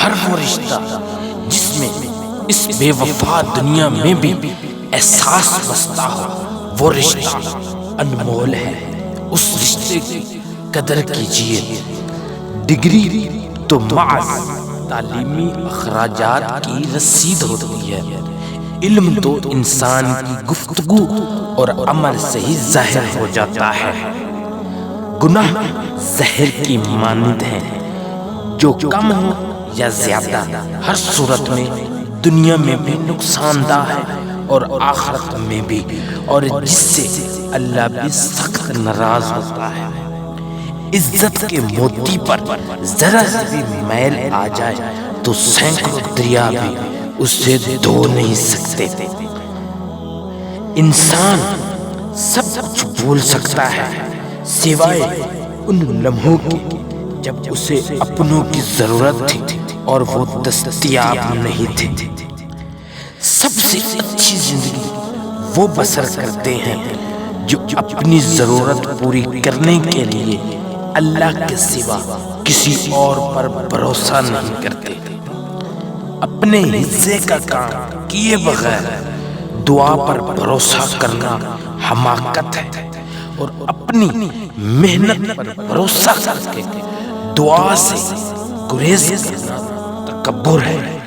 ہر وہ رشتہ جس میں اس بے وفا دنیا میں بھی احساس بستا ہو، وہ رشتہ انمول ہے، اس رشتے کی قدر کیجیے۔ ڈگری تو محض تعلیمی اخراجات کی رسید ہوتی ہے، علم تو انسان کی گفتگو اور عمل سے ہی ظاہر ہو جاتا ہے۔ گناہ زہر کی مانند ہیں، جو کم ہو یا زیادہ ہر صورت میں دنیا میں بھی نقصان دہ ہے اور آخرت میں بھی، اور جس سے اللہ بھی سخت ناراض ہوتا ہے۔ عزت کے موتی پر ذرا سی بھی میل آ جائے تو سینکڑوں دریا بھی اسے دھو نہیں سکتے۔ انسان سب کچھ بول سکتا ہے سوائے ان لمحوں کے جب اسے اپنوں کی ضرورت تھی اور وہ دستیاب نہیں تھے۔ سب سے اچھی زندگی وہ بسر کرتے ہیں جو اپنی ضرورت پوری کرنے کے لیے اللہ کے سوا کسی اور پر بھروسہ نہیں کرتے۔ اپنے حصے کا کام کیے بغیر دعا پر بھروسہ کرنا حماقت ہے، اور اپنی محنت پر بھروسہ کر کے دعا سے گریز کرنا تکبر ہے۔